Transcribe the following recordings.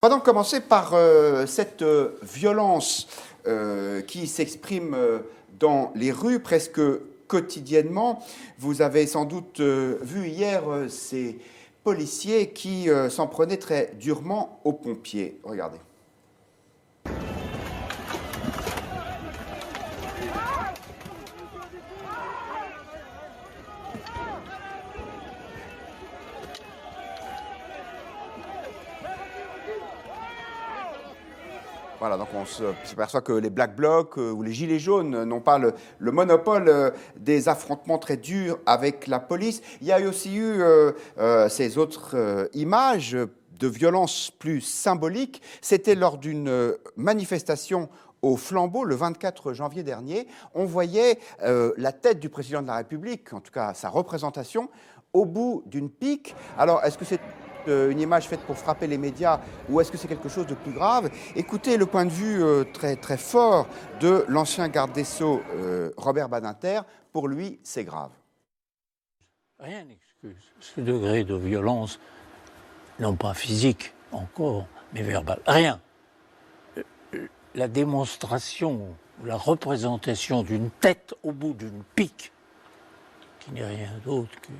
Pendant de commencer par cette violence qui s'exprime dans les rues presque quotidiennement, vous avez sans doute vu hier ces policiers qui s'en prenaient très durement aux pompiers. Regardez. Voilà, donc on s'aperçoit que les Black Blocs ou les Gilets jaunes n'ont pas le monopole des affrontements très durs avec la police. Il y a aussi eu ces autres images de violence plus symboliques. C'était lors d'une manifestation au Flambeau, le 24 janvier dernier. On voyait la tête du président de la République, en tout cas sa représentation, au bout d'une pique. Alors, est-ce que c'est une image faite pour frapper les médias ou est-ce que c'est quelque chose de plus grave? Écoutez le point de vue très, très fort de l'ancien garde des Sceaux, Robert Badinter. Pour lui, c'est grave. Rien n'excuse ce degré de violence, non pas physique encore, mais verbal. Rien. La démonstration, la représentation d'une tête au bout d'une pique, qui n'est rien d'autre que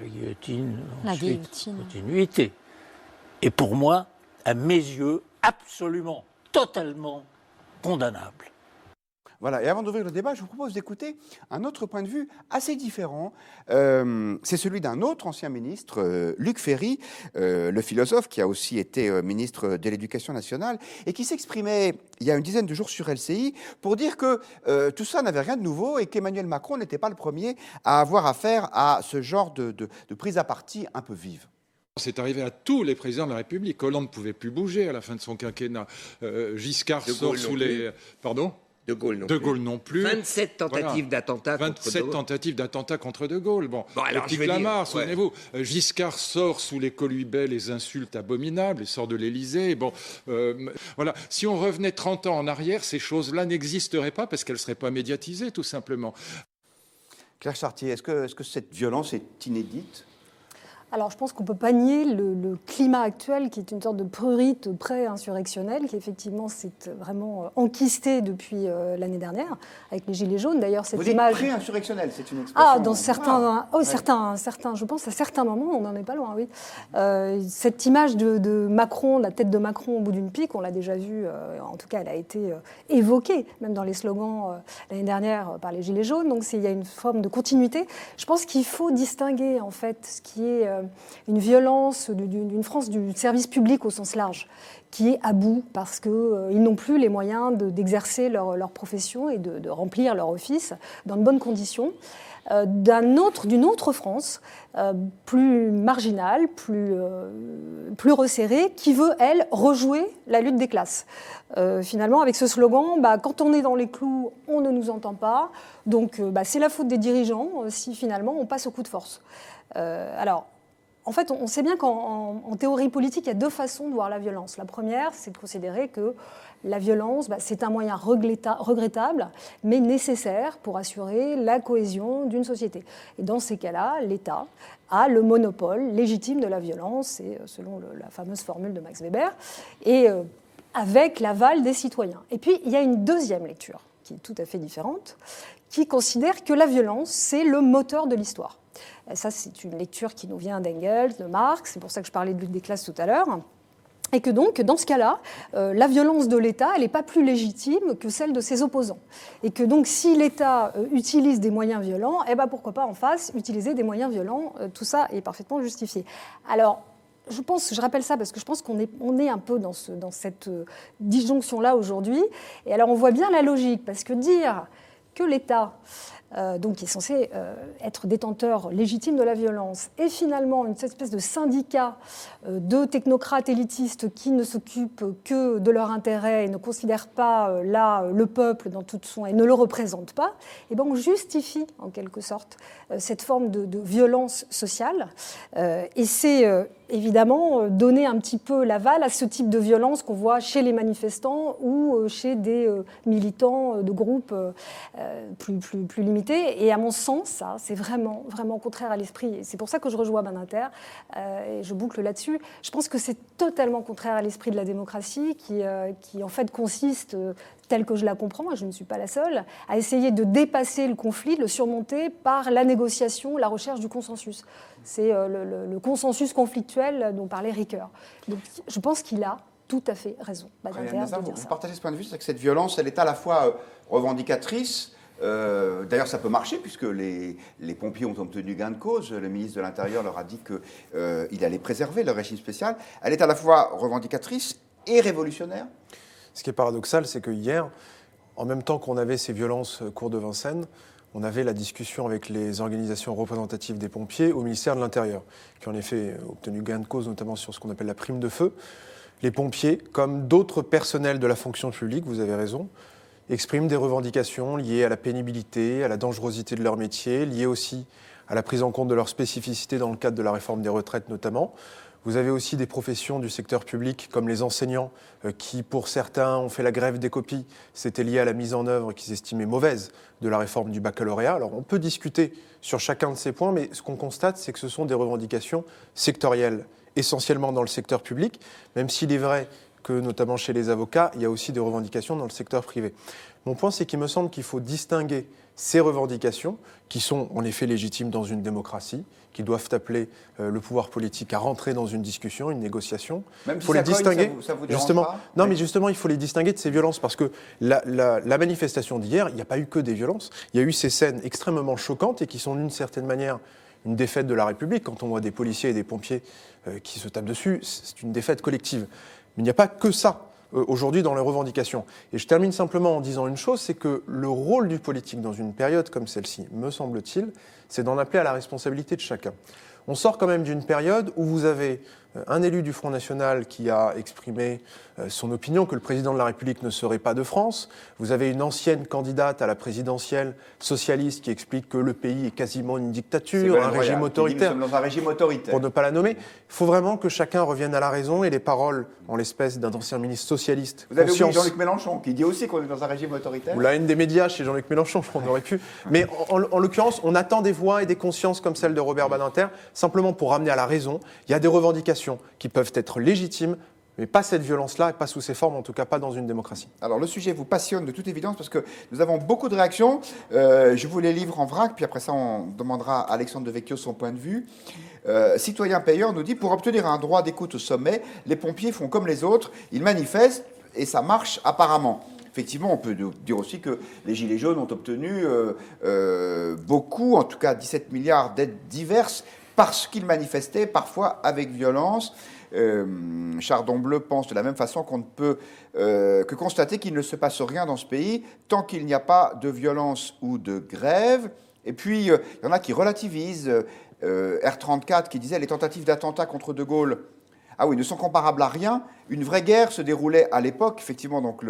la guillotine, ensuite, continuité. Et pour moi, à mes yeux, absolument, totalement condamnable. Voilà, et avant d'ouvrir le débat, je vous propose d'écouter un autre point de vue assez différent. C'est celui d'un autre ancien ministre, Luc Ferry, le philosophe qui a aussi été ministre de l'Éducation nationale et qui s'exprimait il y a une dizaine de jours sur LCI pour dire que tout ça n'avait rien de nouveau et qu'Emmanuel Macron n'était pas le premier à avoir affaire à ce genre de prise à partie un peu vive. C'est arrivé à tous les présidents de la République. Hollande ne pouvait plus bouger à la fin de son quinquennat. Giscard sort sous les... Pardon ? De Gaulle non plus. 27 tentatives d'attentat contre De Gaulle. 27 tentatives d'attentat contre De Gaulle. Bon alors, petit Clamart, souvenez-vous. Giscard sort sous les colubets, les insultes abominables, il sort de l'Élysée. Bon, voilà. Si on revenait 30 ans en arrière, ces choses-là n'existeraient pas parce qu'elles ne seraient pas médiatisées, tout simplement. Claire Chartier, est-ce que cette violence est inédite ? Alors, je pense qu'on ne peut pas nier le climat actuel, qui est une sorte de prurite pré-insurrectionnelle, qui effectivement s'est vraiment enquisté depuis l'année dernière, avec les Gilets jaunes. D'ailleurs, cette image... Vous dites pré-insurrectionnelle, c'est une expression... Ah, dans certains... Oh, ouais. certains, je pense, à certains moments, on n'en est pas loin, oui. Cette image de Macron, la tête de Macron au bout d'une pique, on l'a déjà vue, en tout cas, elle a été évoquée, même dans les slogans l'année dernière par les Gilets jaunes. Donc, il y a une forme de continuité. Je pense qu'il faut distinguer, en fait, ce qui est... une violence d'une France du service public au sens large, qui est à bout parce qu'ils n'ont plus les moyens d'exercer leur profession et de remplir leur office dans de bonnes conditions. D'une autre France, plus marginale, plus resserrée, qui veut, elle, rejouer la lutte des classes. Finalement, avec ce slogan, quand on est dans les clous, on ne nous entend pas, donc c'est la faute des dirigeants si finalement on passe au coup de force. Alors, en fait, on sait bien qu'en théorie politique, il y a deux façons de voir la violence. La première, c'est de considérer que la violence, c'est un moyen regrettable, mais nécessaire pour assurer la cohésion d'une société. Et dans ces cas-là, l'État a le monopole légitime de la violence, et selon la fameuse formule de Max Weber, et avec l'aval des citoyens. Et puis, il y a une deuxième lecture, qui est tout à fait différente, qui considère que la violence, c'est le moteur de l'histoire. Ça, c'est une lecture qui nous vient d'Engels, de Marx, c'est pour ça que je parlais de lutte des classes tout à l'heure. Et que donc, dans ce cas-là, la violence de l'État, elle n'est pas plus légitime que celle de ses opposants. Et que donc, si l'État utilise des moyens violents, pourquoi pas en face utiliser des moyens violents, tout ça est parfaitement justifié. Alors, je rappelle ça parce que je pense qu'on est un peu dans cette disjonction-là aujourd'hui. Et alors, on voit bien la logique, parce que dire que l'État... donc qui est censé être détenteur légitime de la violence, et finalement une espèce de syndicat de technocrates élitistes qui ne s'occupent que de leur intérêt et ne considèrent pas le peuple dans toute son... et ne le représentent pas, et on justifie en quelque sorte cette forme de violence sociale. Et évidemment donner un petit peu l'aval à ce type de violence qu'on voit chez les manifestants ou chez des militants de groupes plus limités. Et à mon sens, ça, c'est vraiment, vraiment contraire à l'esprit. Et c'est pour ça que je rejoins Badinter, et je boucle là-dessus. Je pense que c'est totalement contraire à l'esprit de la démocratie qui en fait consiste, telle que je la comprends, et je ne suis pas la seule, à essayer de dépasser le conflit, de le surmonter par la négociation, la recherche du consensus. C'est le consensus conflictuel dont parlait Ricoeur. Donc je pense qu'il a tout à fait raison, Badinter, de dire vous ça. partagez ce point de vue, c'est que cette violence, elle est à la fois revendicatrice. D'ailleurs, ça peut marcher puisque les pompiers ont obtenu gain de cause. Le ministre de l'Intérieur leur a dit qu'il allait préserver le régime spécial. Elle est à la fois revendicatrice et révolutionnaire. Ce qui est paradoxal, c'est que hier, en même temps qu'on avait ces violences cours de Vincennes, on avait la discussion avec les organisations représentatives des pompiers au ministère de l'Intérieur, qui en effet ont obtenu gain de cause, notamment sur ce qu'on appelle la prime de feu. Les pompiers, comme d'autres personnels de la fonction publique, vous avez raison, expriment des revendications liées à la pénibilité, à la dangerosité de leur métier, liées aussi à la prise en compte de leurs spécificités dans le cadre de la réforme des retraites notamment. Vous avez aussi des professions du secteur public, comme les enseignants, qui, pour certains, ont fait la grève des copies. C'était lié à la mise en œuvre qu'ils estimaient mauvaise de la réforme du baccalauréat. Alors, on peut discuter sur chacun de ces points, mais ce qu'on constate, c'est que ce sont des revendications sectorielles, essentiellement dans le secteur public, même s'il est vrai que, notamment chez les avocats, il y a aussi des revendications dans le secteur privé. Mon point, c'est qu'il me semble qu'il faut distinguer ces revendications, qui sont en effet légitimes dans une démocratie, qui doivent appeler le pouvoir politique à rentrer dans une discussion, une négociation. Même si faut les distinguer. Ça vous dérange justement, pas non, mais justement, il faut les distinguer de ces violences, parce que la manifestation d'hier, il n'y a pas eu que des violences. Il y a eu ces scènes extrêmement choquantes et qui sont d'une certaine manière une défaite de la République. Quand on voit des policiers et des pompiers qui se tapent dessus, c'est une défaite collective. Mais il n'y a pas que ça aujourd'hui dans les revendications. Et je termine simplement en disant une chose, c'est que le rôle du politique dans une période comme celle-ci, me semble-t-il, c'est d'en appeler à la responsabilité de chacun. On sort quand même d'une période où vous avez un élu du Front National qui a exprimé son opinion que le président de la République ne serait pas de France. Vous avez une ancienne candidate à la présidentielle socialiste qui explique que le pays est quasiment une dictature, un régime autoritaire. Nous sommes dans un régime autoritaire. Pour ne pas la nommer, il faut vraiment que chacun revienne à la raison et les paroles, en l'espèce d'un ancien ministre socialiste. Vous avez oublié Jean-Luc Mélenchon qui dit aussi qu'on est dans un régime autoritaire. Ou la haine des médias chez Jean-Luc Mélenchon, on aurait pu. Mais en l'occurrence, on attend des voix et des consciences comme celle de Robert Badinter, simplement pour ramener à la raison. Il y a des revendications qui peuvent être légitimes, mais pas cette violence-là, et pas sous ces formes, en tout cas pas dans une démocratie. Alors le sujet vous passionne de toute évidence parce que nous avons beaucoup de réactions. Je vous les livre en vrac, puis après ça on demandera à Alexandre Devecchio son point de vue. Citoyen payeur nous dit, pour obtenir un droit d'écoute au sommet, les pompiers font comme les autres, ils manifestent et ça marche apparemment. Effectivement, on peut dire aussi que les Gilets jaunes ont obtenu beaucoup, en tout cas 17 milliards d'aides diverses, parce qu'ils manifestaient parfois avec violence. Chardon Bleu pense de la même façon qu'on ne peut que constater qu'il ne se passe rien dans ce pays tant qu'il n'y a pas de violence ou de grève. Et puis, il y en a qui relativisent. R34 qui disait les tentatives d'attentat contre De Gaulle, ah oui, ne sont comparables à rien. Une vraie guerre se déroulait à l'époque. Effectivement, donc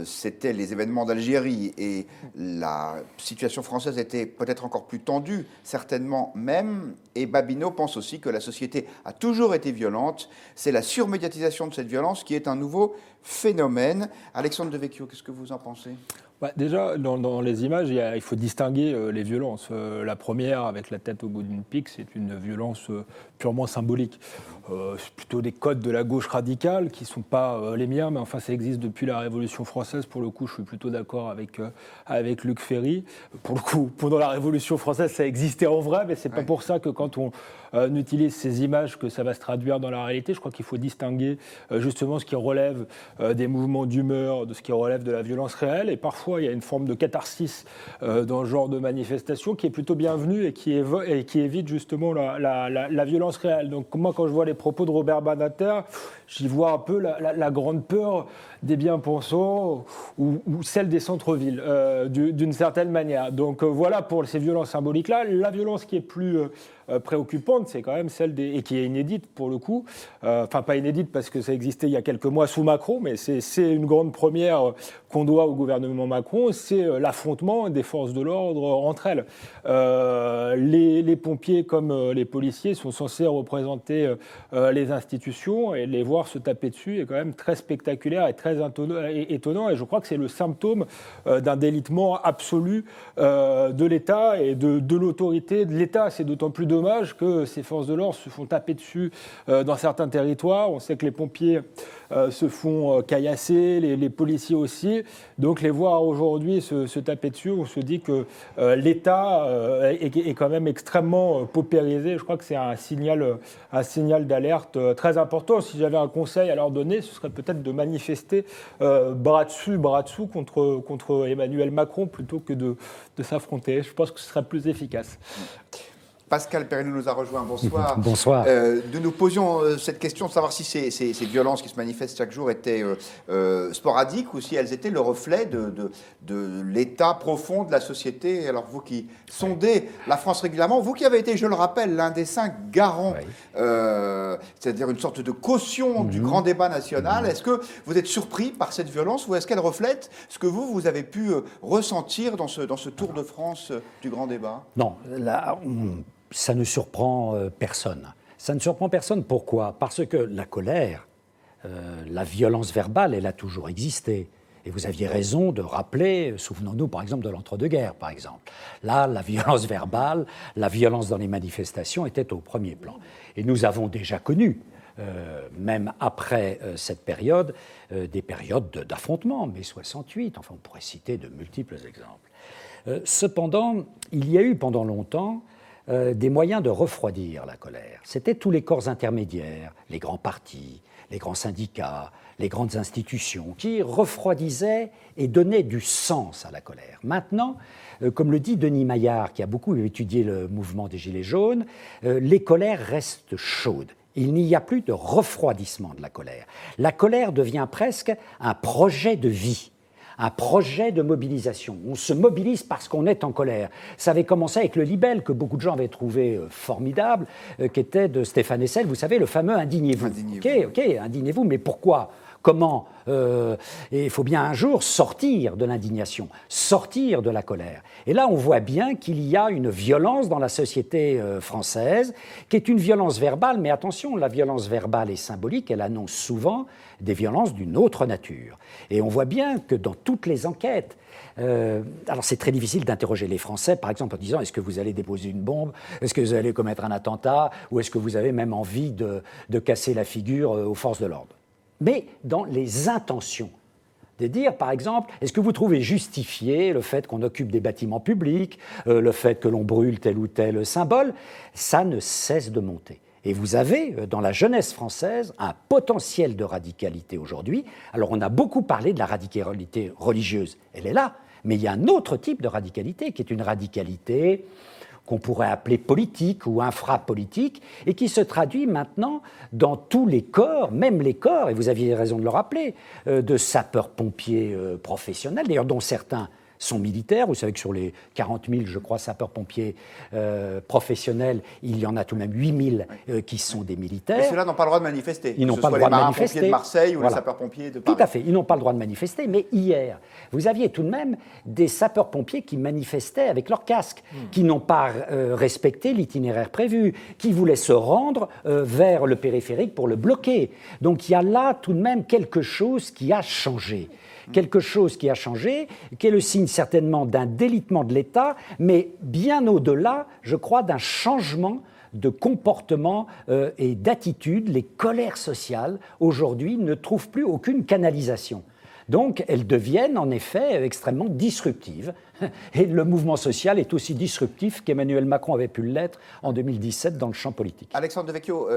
c'était les événements d'Algérie et la situation française était peut-être encore plus tendue, certainement même. Et Babineau pense aussi que la société a toujours été violente. C'est la surmédiatisation de cette violence qui est un nouveau phénomène. Alexandre Devecchio, qu'est-ce que vous en pensez ? Déjà, dans les images, il faut distinguer les violences. La première, avec la tête au bout d'une pique, c'est une violence purement symbolique. C'est plutôt des codes de la gauche radicale qui ne sont pas les miens, mais enfin, ça existe depuis la Révolution française. Pour le coup, je suis plutôt d'accord avec Luc Ferry. Pour le coup, pendant la Révolution française, ça existait en vrai, mais ce n'est pas pour ça que quand on utilise ces images que ça va se traduire dans la réalité. Je crois qu'il faut distinguer justement ce qui relève des mouvements d'humeur, de ce qui relève de la violence réelle. Et parfois, il y a une forme de catharsis dans ce genre de manifestation qui est plutôt bienvenue et qui évite justement la violence réelle. Donc moi, quand je vois les propos de Robert Badinter, j'y vois un peu la grande peur des bien-pensants ou celle des centres-villes, d'une certaine manière. Donc voilà pour ces violences symboliques-là. La violence qui est plus préoccupante, c'est quand même celle et qui est inédite pour le coup, enfin pas inédite parce que ça existait il y a quelques mois sous Macron, mais c'est une grande première qu'on doit au gouvernement Macron, c'est l'affrontement des forces de l'ordre entre elles. Les pompiers comme les policiers sont censés représenter les institutions, et les voir se taper dessus est quand même très spectaculaire et très étonnant, et je crois que c'est le symptôme d'un délitement absolu de l'État et de l'autorité de l'État. C'est d'autant plus dommage que ces forces de l'ordre se font taper dessus dans certains territoires. On sait que les pompiers se font caillasser, les policiers aussi. Donc les voir aujourd'hui se taper dessus, on se dit que l'État est quand même extrêmement paupérisé. Je crois que c'est un signal d'alerte très important. Si j'avais un conseil à leur donner, ce serait peut-être de manifester bras dessous contre Emmanuel Macron plutôt que de s'affronter. Je pense que ce serait plus efficace. Pascal Perrineau nous a rejoint. Bonsoir. Bonsoir. Nous nous posions cette question de savoir si ces violences qui se manifestent chaque jour étaient sporadiques ou si elles étaient le reflet de l'état profond de la société. Alors vous qui sondez la France régulièrement, vous qui avez été, je le rappelle, l'un des 5 garants, c'est-à-dire une sorte de caution du grand débat national, est-ce que vous êtes surpris par cette violence ou est-ce qu'elle reflète ce que vous avez pu ressentir dans ce tour de France du grand débat? Non, là, ça ne surprend personne. Ça ne surprend personne, pourquoi? Parce que la colère, la violence verbale, elle a toujours existé. Et vous aviez raison de rappeler, souvenons-nous par exemple de l'entre-deux-guerres, par exemple. Là, la violence verbale, la violence dans les manifestations était au premier plan. Et nous avons déjà connu, même après cette période, des périodes d'affrontement, mai 68, enfin on pourrait citer de multiples exemples. Cependant, il y a eu pendant longtemps des moyens de refroidir la colère. C'était tous les corps intermédiaires, les grands partis, les grands syndicats, les grandes institutions, qui refroidisaient et donnaient du sens à la colère. Maintenant, comme le dit Denis Maillard, qui a beaucoup étudié le mouvement des Gilets jaunes, les colères restent chaudes. Il n'y a plus de refroidissement de la colère. La colère devient presque un projet de vie, un projet de mobilisation. On se mobilise parce qu'on est en colère. Ça avait commencé avec le libelle, que beaucoup de gens avaient trouvé formidable, qui était de Stéphane Hessel, vous savez, le fameux « Indignez-vous ». Ok, indignez-vous, mais pourquoi ? Comment et il faut bien un jour sortir de l'indignation, sortir de la colère. Et là, on voit bien qu'il y a une violence dans la société française, qui est une violence verbale, mais attention, la violence verbale est symbolique, elle annonce souvent des violences d'une autre nature. Et on voit bien que dans toutes les enquêtes, alors c'est très difficile d'interroger les Français, par exemple en disant est-ce que vous allez déposer une bombe, est-ce que vous allez commettre un attentat, ou est-ce que vous avez même envie de casser la figure aux forces de l'ordre. Mais dans les intentions, de dire, par exemple, est-ce que vous trouvez justifié le fait qu'on occupe des bâtiments publics, le fait que l'on brûle tel ou tel symbole, ça ne cesse de monter. Et vous avez, dans la jeunesse française, un potentiel de radicalité aujourd'hui. Alors, on a beaucoup parlé de la radicalité religieuse, elle est là, mais il y a un autre type de radicalité, qui est une radicalité qu'on pourrait appeler politique ou infrapolitique, et qui se traduit maintenant dans tous les corps, même les corps, et vous aviez raison de le rappeler, de sapeurs-pompiers professionnels, d'ailleurs dont certains sont militaires. Vous savez que sur les 40 000, je crois, sapeurs-pompiers professionnels, il y en a tout de même 8 000 qui sont des militaires. Mais ceux-là n'ont pas le droit de manifester. Ils n'ont pas le droit de manifester. Les marins-pompiers de Marseille ou voilà. les sapeurs-pompiers de Paris. Tout à fait, ils n'ont pas le droit de manifester, mais hier, vous aviez tout de même des sapeurs-pompiers qui manifestaient avec leur casque, qui n'ont pas respecté l'itinéraire prévu, qui voulaient se rendre vers le périphérique pour le bloquer. Donc il y a là tout de même quelque chose qui a changé. Quelque chose qui a changé, qui est le signe certainement d'un délitement de l'État, mais bien au-delà, je crois, d'un changement de comportement et d'attitude. Les colères sociales, aujourd'hui, ne trouvent plus aucune canalisation. Donc, elles deviennent en effet extrêmement disruptives. Et le mouvement social est aussi disruptif qu'Emmanuel Macron avait pu l'être en 2017 dans le champ politique. Alexandre Devecchio,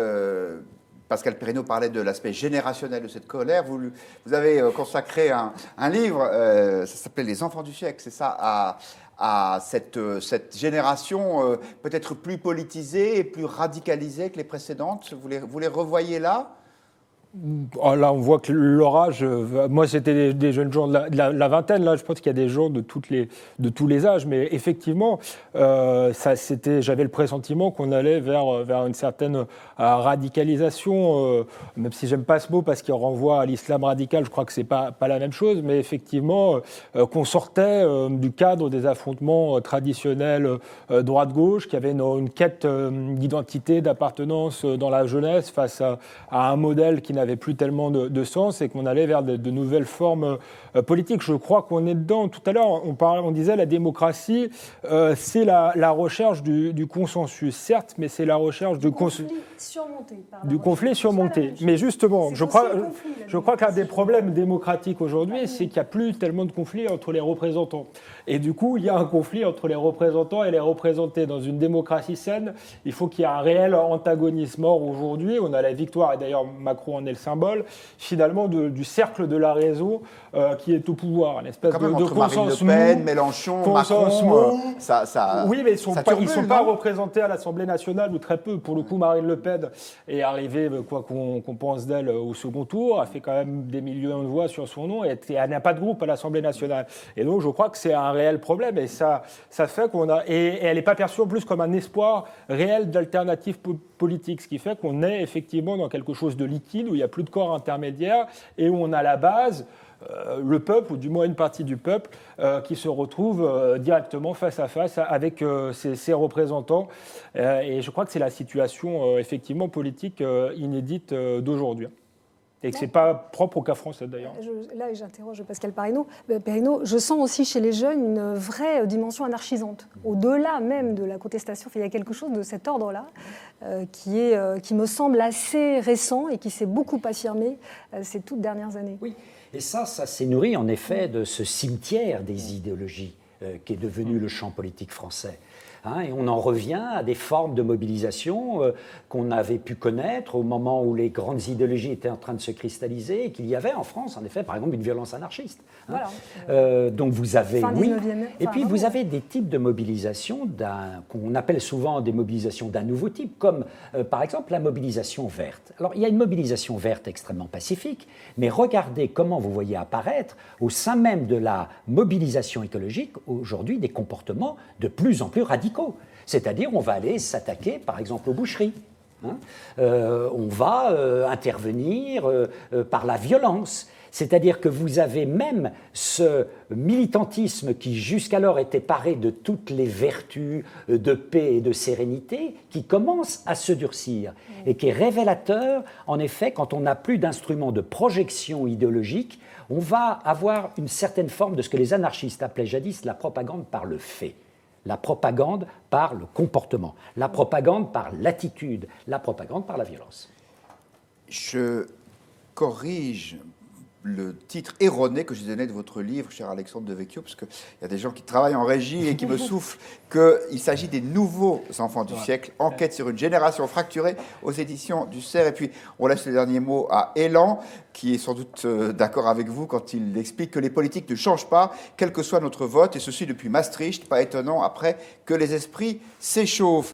Pascal Perrineau parlait de l'aspect générationnel de cette colère. Vous avez consacré un livre, ça s'appelait « Les enfants du siècle », c'est ça, à cette génération peut-être plus politisée et plus radicalisée que les précédentes. Vous les revoyez là ? Là, on voit que l'orage, moi c'était des jeunes gens de la vingtaine, là je pense qu'il y a des gens de tous les âges, mais effectivement, j'avais le pressentiment qu'on allait vers une certaine radicalisation, même si j'aime pas ce mot parce qu'il renvoie à l'islam radical, je crois que c'est pas la même chose, mais effectivement qu'on sortait du cadre des affrontements traditionnels droite-gauche, qu'il y avait une quête d'identité, d'appartenance dans la jeunesse face à un modèle qui n'avait plus tellement de sens et qu'on allait vers de nouvelles formes politiques. Je crois qu'on est dedans. Tout à l'heure, on disait la démocratie, c'est la recherche du consensus, certes, mais c'est la recherche du conflit surmonté. Mais justement, je crois qu'un des problèmes démocratiques aujourd'hui, c'est qu'il n'y a plus tellement de conflits entre les représentants. Et du coup, il y a un conflit entre les représentants et les représentés. Dans une démocratie saine, il faut qu'il y ait un réel antagonisme. Or, aujourd'hui, on a la victoire, et d'ailleurs Macron en est le symbole, finalement, du cercle de la raison qui est au pouvoir. Une espèce quand même, de entre Marine Le Pen, Mélenchon, Macron, ça oui, mais ils ne sont pas non représentés à l'Assemblée nationale, ou très peu. Pour le coup, Marine Le Pen est arrivée, quoi qu'on pense d'elle, au second tour, a fait quand même des millions de voix sur son nom, et elle n'a pas de groupe à l'Assemblée nationale. Et donc, je crois que c'est un réel problème, et ça fait qu'on a... Et elle n'est pas perçue en plus comme un espoir réel d'alternative politique, ce qui fait qu'on est effectivement dans quelque chose de liquide, où il n'y a plus de corps intermédiaire, et où on a la base... le peuple, ou du moins une partie du peuple, qui se retrouve directement face à face avec ses représentants. Et je crois que c'est la situation effectivement politique inédite d'aujourd'hui. Et que ce n'est pas propre au cas français, d'ailleurs. Là, j'interroge Pascal Perrineau. Je sens aussi chez les jeunes une vraie dimension anarchisante. Au-delà même de la contestation, il y a quelque chose de cet ordre-là qui me semble assez récent et qui s'est beaucoup affirmé ces toutes dernières années. Oui, et ça s'est nourri en effet de ce cimetière des idéologies qui est devenu le champ politique français. Et on en revient à des formes de mobilisation qu'on avait pu connaître au moment où les grandes idéologies étaient en train de se cristalliser et qu'il y avait en France, en effet, par exemple, une violence anarchiste. Voilà. Donc vous avez, et puis vous avez des types de mobilisation qu'on appelle souvent des mobilisations d'un nouveau type, comme par exemple la mobilisation verte. Alors il y a une mobilisation verte extrêmement pacifique, mais regardez comment vous voyez apparaître au sein même de la mobilisation écologique aujourd'hui des comportements de plus en plus radicaux. C'est-à-dire, on va aller s'attaquer, par exemple, aux boucheries. On va intervenir par la violence. C'est-à-dire que vous avez même ce militantisme qui jusqu'alors était paré de toutes les vertus de paix et de sérénité, qui commence à se durcir et qui est révélateur, en effet, quand on n'a plus d'instruments de projection idéologique, on va avoir une certaine forme de ce que les anarchistes appelaient jadis la propagande par le fait. La propagande par le comportement, la propagande par l'attitude, la propagande par la violence. Je corrige le titre erroné que j'ai donné de votre livre, cher Alexandre Devecchio, parce qu'il y a des gens qui travaillent en régie et qui me soufflent qu'il s'agit des nouveaux enfants du siècle, enquête sur une génération fracturée aux éditions du CERF. Et puis, on laisse le dernier mot à Elan, qui est sans doute d'accord avec vous quand il explique que les politiques ne changent pas, quel que soit notre vote, et ceci depuis Maastricht, pas étonnant après que les esprits s'échauffent.